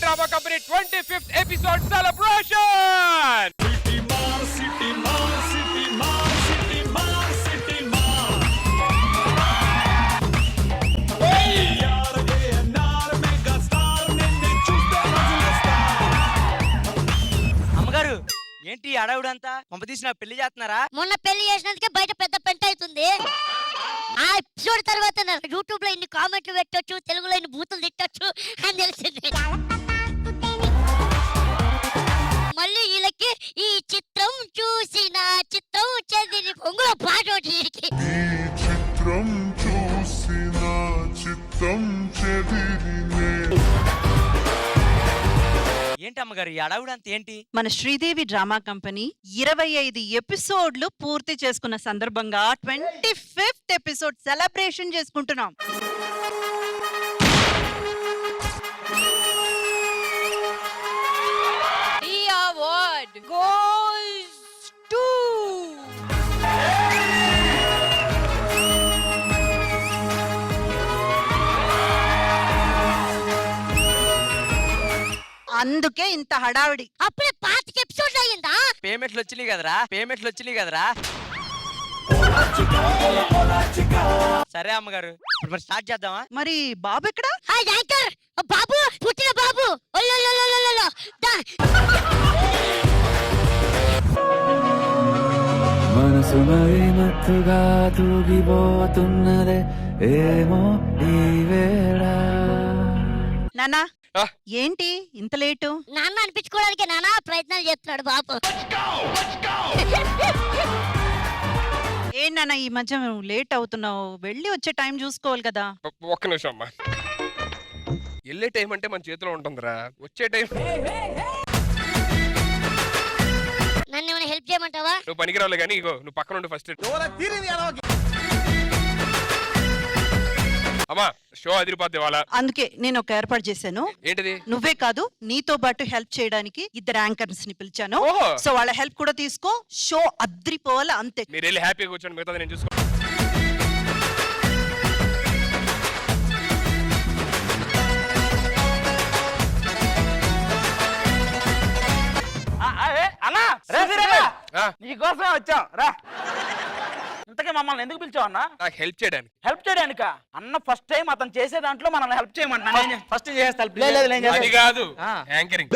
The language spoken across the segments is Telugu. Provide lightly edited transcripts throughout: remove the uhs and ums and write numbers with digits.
Drama Company 25th episode celebration! అమ్మగారు ఏంటి అడవుడంతా పంపతీసిన పెళ్లి చేస్తున్నారా? మొన్న పెళ్లి చేసినందుకే బయట పెద్ద పెంట అవుతుంది. ఆ ఎపిసోడ్ తర్వాత యూట్యూబ్ లో ఇన్ని కామెంట్లు పెట్టొచ్చు, తెలుగులో ఇన్ని బూతులు తిట్టొచ్చు అని తెలిసింది. మళ్ళీ వీళ్ళకి ఈ చిత్రం చూసిన చిత్రం చెదిరి పొంగుల పాట ఒకటి. చిత్రం చూసిన చిత్తం చెదిరినే. ఏంటి అమ్మగారు ఈ అడవుడంతా ఏంటి? మన శ్రీదేవి డ్రామా కంపెనీ 25 ఎపిసోడ్లు పూర్తి చేసుకున్న సందర్భంగా 25th ఎపిసోడ్ సెలబ్రేషన్ చేసుకుంటున్నాం. The award goes to అందుకే ఇంత హడావిడి. అప్పుడే 5 ఎపిసోడ్లు అయ్యిందా? పేమెంట్లు వచ్చినాయి కదరా? సరే అమ్మగారు ఇప్పుడు మరి స్టార్ట్ చేద్దామా? మరి బాబు ఎక్కడ? హాయ్ యాంకర్ బాబు, పుట్టిన బాబు. ఒల్లొల్లొల్లొల్లొ. మనసు మరి మత్తుగా తూగిపోతున్నదే ఏమో ఈ వేళ. నానా ఏంటి ఇంత లేటు? నాన్న అనిపించుకోవడానికి నానా ప్రయత్నాలు చేస్తున్నాడు బాబు. నాన్న ఈ మధ్య లేట్ అవుతున్నావు, వెళ్ళి వచ్చే టైం చూసుకోవాలి కదా. ఒక్క నిమిషం అమ్మా. వెళ్ళే టైం అంటే మన చేతిలో ఉంటుందిరా, వచ్చే టైం నన్ను ఏమైనా హెల్ప్ చేయమంటావా? నువ్వు పనికిరావులే కానీ ఇగో నువ్వు పక్కన ఉండి ఫస్ట్. అమ్మా షో అదిరిపోద్ది వాళ్ళ. అందుకే నేను ఒక ఏర్పాటు చేశాను. ఏంటిది? నువ్వే కాదు నీతో పాటు హెల్ప్ చేయడానికి 2 యాంకర్స్ ని పిలిచాను. ఓహో. సో వాళ్ళ హెల్ప్ కూడా తీసుకో, షో అద్రిపోవాలి అంతే. మీరు వెళ్ళి హ్యాపీగా కూర్చోండి, మిగతా నేను చూసుకో. నీకోసమే వచ్చాం రా. ఇంతకీ మమ్మల్ని ఎందుకు పిలిచావు అన్న? నాకు హెల్ప్ చేయడానికి. హెల్ప్ చేయడానిక అన్న? ఫస్ట్ టైం అతను చేసే దాంట్లో మనల్ని హెల్ప్ చేయమంటున్నా. ఫస్ట్ చేస్తా. అది కాదు యాంకరింగ్.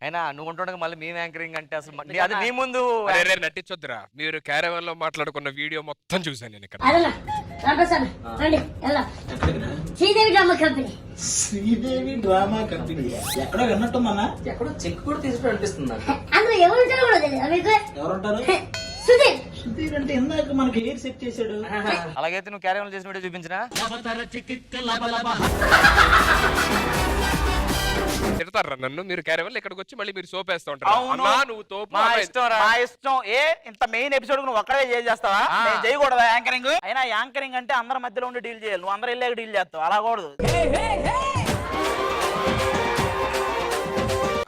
అయినా నువ్వు ఉంటుండగా మళ్ళీ మేము యాంకరింగ్ అంటే అసలు అది నీ ముందు నటించొద్దురా. మీరు క్యారవాన్ లో మాట్లాడుకున్న వీడియో మొత్తం చూసాను నేను ఇక్కడ. Sridevi drama company. Sridevi drama company ఎక్కడో విన్నట్టుందన్నా? ఎక్కడో చెక్ కూడా తీసుకుని అనిపిస్తుంది. అందులో ఎవరు ఉంటారో కూడా తెలియదు. ఎవరుంటారు? సుధీర్. సుధీర్ అంటే ఇందాక మనకి హెయిర్ సెట్ చేశాడు. అలాగైతే నువ్వు క్యారవాన్ చేసిన వీడియో చూపించినా తిడతారా నన్ను? మీరు క్యారవాన్ ఇక్కడికి వచ్చి మళ్ళీ మీరు సోప్ వేస్తా ఉంటారు. నువ్వు తోపు. మా ఇష్టం. ఇంత మెయిన్ ఎపిసోడ్ నువ్వు ఒక్కడే చేస్తావా? నేను చేయకూడదా యాంకరింగ్? అయినా యాంకరింగ్ అంటే అందరి మధ్యలో ఉండి డీల్ చేయాలి. నువ్వు అందరు వెళ్ళాక డీల్ చేస్తావు, అలా కూడదు.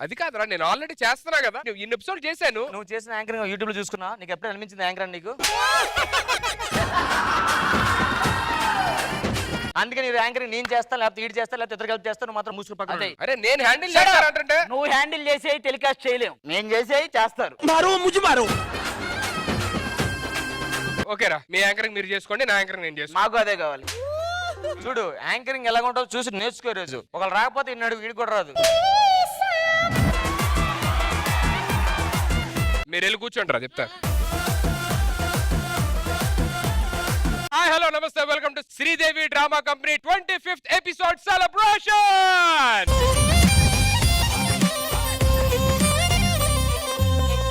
అది కాదురా, నేను ఆల్రెడీ చేస్తున్నా కదా. నువ్వు ఇన్ని ఎపిసోడ్ చేశాను. నువ్వు చేసిన యాంకరింగ్ యూట్యూబ్ లో చూసుకున్నా. నీకు ఎప్పుడు అనిపించింది యాంకర్ అని నీకు? అందుకని యాంకరింగ్ నేను చేస్తా, లేకపోతే ఈడు చేస్తా, లేకపోతే ఇద్దరు కలిపి చేస్తా, నువ్వు మాత్రం మూసుకు పక్కన. అరే నేను హ్యాండిల్ చేస్తానంటే నువ్వు హ్యాండిల్ చేసేవి టెలికాస్ట్ చేయలేము, నేను చేసేవి చేస్తారు. ఓకేరా, మీ యాంకరింగ్ మీరు చేసుకోండి, నా యాంకరింగ్ నేను చేస్తాను. మాకు అదే కావాలి. చూడు యాంకరింగ్ ఎలా ఉంటుందో చూసి నేర్చుకో. రోజు ఒకళ్ళు రాకపోతే ఇన్నాడు వీడి కూడా రాదు. మీరు వెళ్ళి కూర్చోండి రా, చెప్తా. హాయ్ హలో నమస్తే, welcome to Sridevi drama company 25th episode celebration.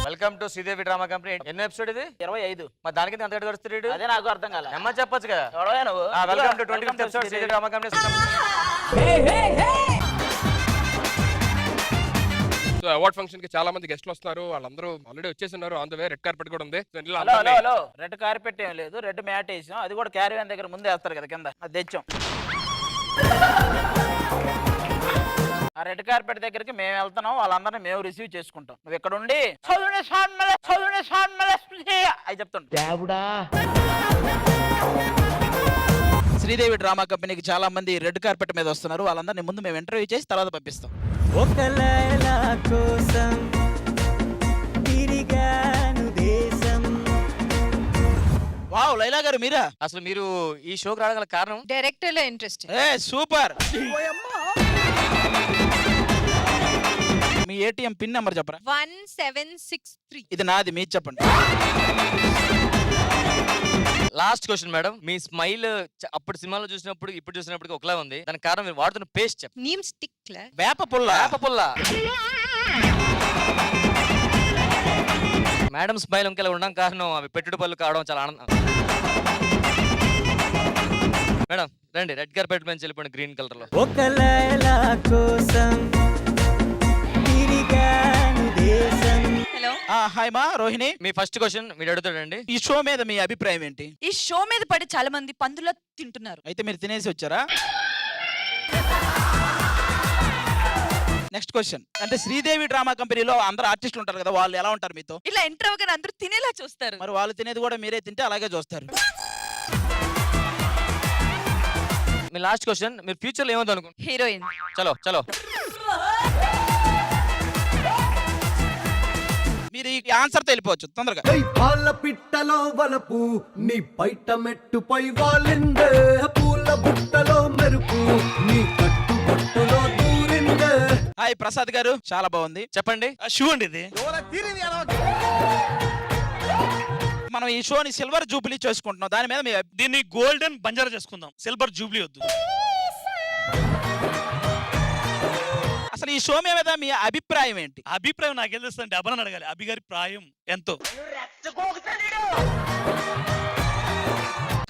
Welcome to Sridevi drama company. ఎన్నో ఎపిసోడ్ ఇది? 25. మరి దానికి ఎంత గడుస్తున్నాడు? అదే నాకు అర్థం కాలే. అమ్మ చెప్పొచ్చు కదా. నువ్వు welcome to 25th episode Sridevi drama company. So award function కి చాలా మంది గెస్ట్లు వస్తున్నారు. వాళ్ళందరూ ఆల్రెడీ వచ్చేస్తున్నారు. On the way red carpet కూడా ఉంది. రెడ్ కార్పెట్ ఏం లేదు, రెడ్ మ్యాట్ వేసాం. అది కూడా క్యారవాన్ దగ్గర ముందే వేస్తారు కదా కింద, అది తెచ్చాం. ఆ రెడ్ కార్పెట్ దగ్గరికి మేము వెళ్తున్నాం, వాళ్ళందరినీ మేము రిసీవ్ చేసుకుంటాం. నువ్వు ఇక్కడ ఉండి అవి చెప్తుంటా. శ్రీదేవి డ్రామా కంపెనీకి చాలా మంది రెడ్ కార్పెట్ మీద వస్తున్నారు. వాళ్ళందరినీ ముందు మేము ఇంటర్వ్యూ చేసి తర్వాత పంపిస్తాం. ఒక లైలా కోసం తిరిగాను దేశం. వావ్, లైలా గారు మీరా? అసలు మీరు ఈ షోకి రావడం కారణం? డైరెక్టర్ లో ఇంట్రెస్ట్. ఏ సూపర్. మీ ఏటీఎం పిన్ నెంబర్ చెప్పరా? 1763. ఇది నాది, మీరు చెప్పండి. లాస్ట్ క్వశ్చన్ మేడం, మీ స్మైల్ అప్పుడు సినిమాలో చూసినప్పుడు ఇప్పుడు చూసినప్పుడు ఒకలా ఉంది. దానికి కారణం మీరు వాడుతున్న పేస్ట్ చెప్పండి. Neem stick. వేప పుల్ల. వేప పుల్ల. మేడం స్మైల్ ఇంకెలా ఉండడం కారణం అవి పెట్టుడు పళ్ళు కావడం చాలా ఆనందం. మేడం రండి, రెడ్ కార్పెట్ మీద వెళ్ళిపోండి గ్రీన్ కలర్ లో. ఒక లైలా కోసం తిరిగాను దేశం. హలో, హాయ్ మా రోహిణి. మీ ఫస్ట్ క్వశ్చన్ మీరు అడుగుతాడండి. ఈ షో మీద మీ అభిప్రాయం ఏంటి? ఈ షో మీద పడి చాలా మంది పందుల తింటున్నారు. అయితే మీరు తినేసి వచ్చారా? నెక్స్ట్ క్వశ్చన్, అంటే శ్రీదేవి డ్రామా కంపెనీలో అందరు ఆర్టిస్టులు ఉంటారు కదా, వాళ్ళు ఎలా ఉంటారు మీతో? ఇలా ఎంటర్ అవ్వగానే అందరూ తినేలా చూస్తారు. మరి వాళ్ళు తినేది కూడా మీరే తింటే అలాగే చూస్తారు. మీ లాస్ట్ క్వశ్చన్, మీరు ఫ్యూచర్ లో ఏమవుతుంది అనుకుంటున్నారు? హీరోయిన్. చలో చలో. మీరు ఈ ఆన్సర్ వెళ్ళిపోవచ్చు తొందరగా. పాల పిట్టలో వలపు నీ బయట మెట్టుపై వాలిందే, పూల బుట్టలో మెరుపు నీ కట్టు బొట్టులో దూరిందే. హాయ్ ప్రసాద్ గారు, చాలా బాగుంది. చెప్పండి. షూ అండి ఇది. మనం ఈ షోని సిల్వర్ జూబ్లీ చేసుకుంటున్నాం, దాని మీద మీ దీన్ని గోల్డెన్ బంజారా చేసుకుందాం, సిల్వర్ జూబ్లీ వద్దు. అసలు ఈ షో మీద మీ అభిప్రాయం ఏంటి? అభిప్రాయం నాకు తెలుస్తుంది, అబలని అడగాలి. అభి గారి ప్రాయం ఎంతో?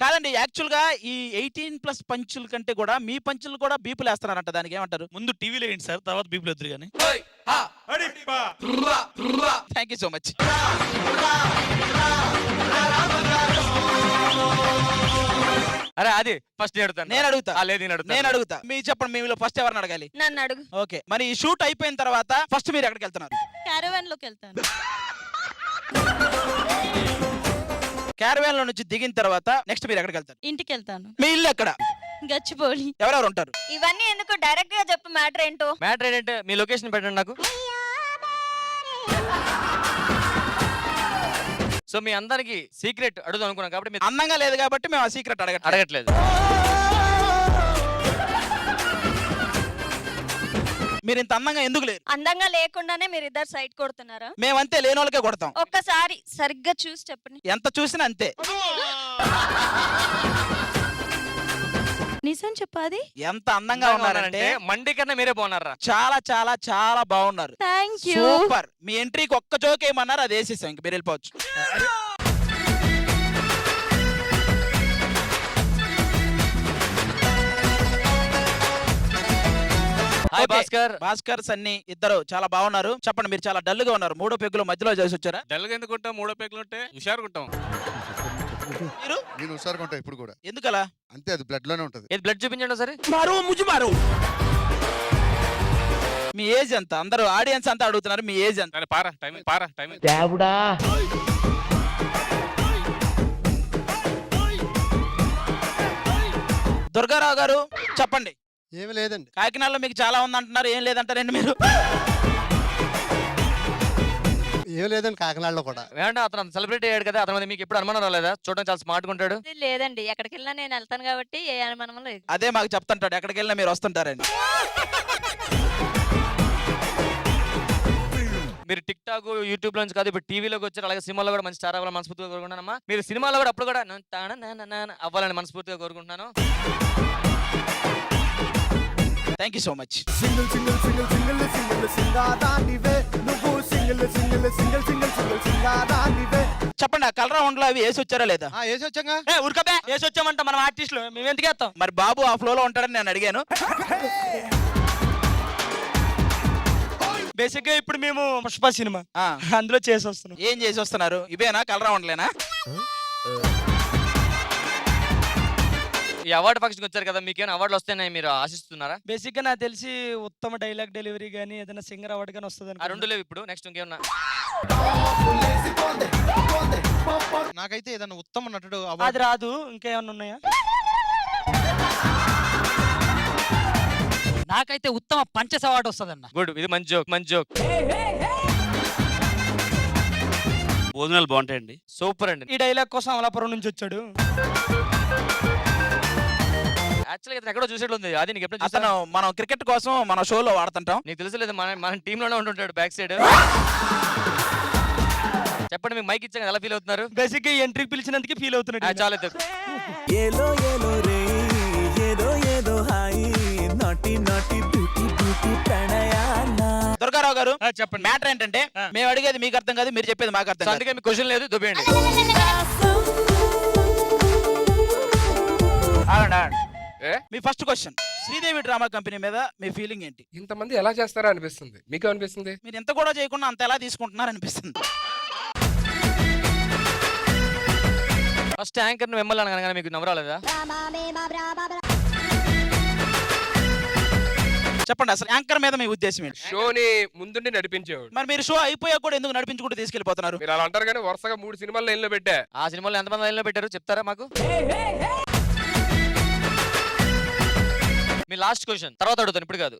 కాదండి, యాక్చువల్ గా ఈ 18+ పంచుల కంటే కూడా మీ పంచులు కూడా బీపులు వేస్తున్నారంట, దానికి ఏమంటారు? ముందు టీవీలో ఏంటి సార్, తర్వాత బీపులు వద్దు కానీ. Thank you so much. అరే అది ఫస్ట్ నేను అడుగుతా. లేదు నేను అడుగుతా. మీరు చెప్పండి, మీలో ఫస్ట్ ఎవరిని అడగాలి? నన్ను అడుగు. ఓకే, మరి ఈ షూట్ అయిపోయిన తర్వాత ఫస్ట్ మీరు ఎక్కడికి వెళ్తున్నారు? క్యారవాన్ లోకి వెళ్తాను. క్యారవాన్ లో నుంచి దిగిన తర్వాత నెక్స్ట్ మీరు ఎక్కడికి వెళ్తారు? ఇంటికి వెళ్తాను. మీ ఇల్లు ఎక్కడ? గచ్చిబౌలి. ఎవరెవరు ఉంటారు? ఇవన్నీ ఎందుకు, డైరెక్ట్ గా చెప్పు మ్యాటర్ ఏంటో. మ్యాటర్ ఏంటంటే మీ లొకేషన్ పెట్టండి నాకు. సో మీ అందరికి సీక్రెట్ అడుగుదాం అనుకున్నాం కాబట్టి మీరు అందంగా లేదు కాబట్టి మేము ఆ సీక్రెట్ అడగట్లేదు. మీరు ఇంత అందంగా ఎందుకు లేరు? అందంగా లేకుండానే మీరు ఇద్దరు సైడ్ కొడుతున్నారా? మేమంతే, లేని వాళ్ళకే కొడతాం. ఒక్కసారి సరిగ్గా చూసి చెప్పండి. ఎంత చూసినా అంతే. నిజం చెప్పాది. ఎంత అందంగా ఉన్నారంటే మండి కన్నా మీరే బాగున్నారా? చాలా చాలా చాలా బాగున్నారు. Thank you. సూపర్. మీ ఎంట్రీకి ఒక్క జోక్ ఏమన్నారు, అది వేసేసాం, ఇంక మీరు వెళ్ళిపోవచ్చు. Hi Okay. భాస్కర్ సన్నీ ఇద్దరు చాలా బాగున్నారు. చెప్పండి, మీరు చాలా డల్ గా ఉన్నారు. మూడో పెగ్గులు మధ్యలో చేసి వచ్చారా? డల్గా ఎందుకుంటాం, మూడో పేకలు ఉంటే హుషారుకుంటాం. మీరు నేను హుషారుగా ఉంటా ఇప్పుడు కూడా. ఎందుకలా? అంతే, అది బ్లడ్ లోనే ఉంటది. ఏది బ్లడ్ చూపించండి సరే. మీ ఏజ్ ఎంత? అందరూ ఆడియన్స్ అంతా అడుగుతున్నారు, మీ ఏజ్ ఎంత? పారా టైం. దుర్గారావు గారు చెప్పండి. ఏమి లేదండి. కాకినాడలో మీకు చాలా ఉంది అంటున్నారు, ఏం లేదంటారండి మీరు? ఏమి లేదండి కాకినాడలో కూడా. ఏమంటే అతను సెలబ్రిటీ అయ్యాడు కదా, అతని మీద మీకు ఎప్పుడు అనుమానం రాలేదా? చూడడం చాలా స్మార్ట్ గా ఉంటాడు. లేదండి, ఎక్కడికి వెళ్ళినా నేను వెళ్తాను కాబట్టి ఏ అనుమానం లేదు. అదే మాకు చెప్తుంటాడు, ఎక్కడికి వెళ్ళినా మీరు వస్తుంటారండి. మీరు టిక్ టాక్ యూట్యూబ్ నుంచి కాదు, ఇప్పుడు టీవీలోకి వచ్చారు, అలాగే సినిమాలో కూడా మంచి స్టార్ అవ్వాలని మనస్ఫూర్తిగా కోరుకుంటున్నానమ్మా. మీరు సినిమాలో కూడా అప్పుడు కూడా అవ్వాలని మనస్ఫూర్తిగా కోరుకుంటున్నాను. Thank you so much. చెప్పండి, ఆ కలర్ రౌండ్ లో అవి వేసి వచ్చారా లేదా? వేసి వచ్చాగా. ఉరకబే వేసి వచ్చామంట మనం ఆర్టిస్టులు, మేము ఎందుకు వేస్తాం? మరి బాబు ఆ ఫ్లో లో ఉంటాడని నేను అడిగాను. బేసిక్ గా ఇప్పుడు మేము పుష్ప సినిమా అందులో చేసి వస్తున్నాం. ఏం చేసి వస్తున్నారు? ఇవేనా కలర్ రౌండ్లేనా? ఈ అవార్డు ఫంక్షన్ వచ్చారు కదా, మీకు ఏమైనా అవార్డులు వస్తాయని మీరు ఆశిస్తున్నారా? బేసిక్ గా నాకు తెలిసి ఉత్తమ డైలాగ్ డెలివరీ గానీ ఏదైనా సింగర్ అవార్డు గానీ వస్తుంది. ఆ రెండు లేవు ఇప్పుడు. నెక్స్ట్ ఇంకేమన్నా? నాకైతే ఏదైనా ఉత్తమ నటుడు అది రాదు. ఇంకేమన్నా ఉన్నాయా? నాకైతే ఉత్తమ పంచస్ అవార్డు వస్తుందన్న. గుడ్, ఇది మంచి జోక్, మంచి జోక్. భోజనాలు బాగుంటాయండి. సూపర్ అండి. ఈ డైలాగ్ కోసం అమలాపురం నుంచి వచ్చాడు. యాక్చువల్గా ఇతను ఎక్కడో చూసేట్లుంది. అది నీకు ఎప్పుడు అతను చూస్తాను. మనం క్రికెట్ కోసం మన షోలో వాడుతుంటాం. నీకు తెలుసులేదు, మన టీమ్ లోనే ఉంటుంటాడు బ్యాక్ సైడ్. చెప్పండి, మీకు మైక్ ఇచ్చాక ఎలా ఫీల్ అవుతున్నారు? బేసిక్ గా ఎంట్రీకి పిలిచినందుకు ఫీల్ అవుతున్నాడు. చాలా అయితే ఏలో ఏలో రే ఏదో ఏదో హాయి నాటి నాటి బ్యూటీ బ్యూటీ ప్రణయాన. దుర్గారావు గారు, చెప్పండి. మ్యాటర్ ఏంటంటే మేము అడిగేది మీకు అర్థం కాదు, మీరు చెప్పేది మాకు అర్థం కాదు. అందుకే మీకు క్వశ్చన్ లేదు, దుబ్బేయండి. ఆగండి, ఆగండి. ఏ? మీ first question, Sridevi drama company మీద మీ ఫీలింగ్ ఏంటి? ఇంతమంది ఎలా చేస్తారా అనిపిస్తుంది. మీకు అనిపిస్తుంది? మీరు ఎంత కూడా చేయకుండా అంత ఎలా తీసుకుంటున్నారు అనిపిస్తుంది. ఫస్ట్ యాంకర్ ని మిమ్మల్ని అనగానే మీకు నవ్వరాలేదా? చెప్పండి, అసలు యాంకర్ మీద మీ ఉద్దేశం ఏంటి? షోని ముందుండి నడిపించేవాడు. మరి మీరు షో అయిపోయాక కూడా ఎందుకు నడిపించుకుంటూ తీసుకెళ్లిపోతున్నారు? మీరు అలా అంటారు కానీ వరుసగా 3 సినిమాలు లైన్లో పెట్టా. ఆ సినిమాలో ఎంతమంది లైన్లో పెట్టారు చెప్తారా మాకు? మీ లాస్ట్ క్వశ్చన్ తర్వాత అడుగుతాను, ఇప్పుడు కాదు.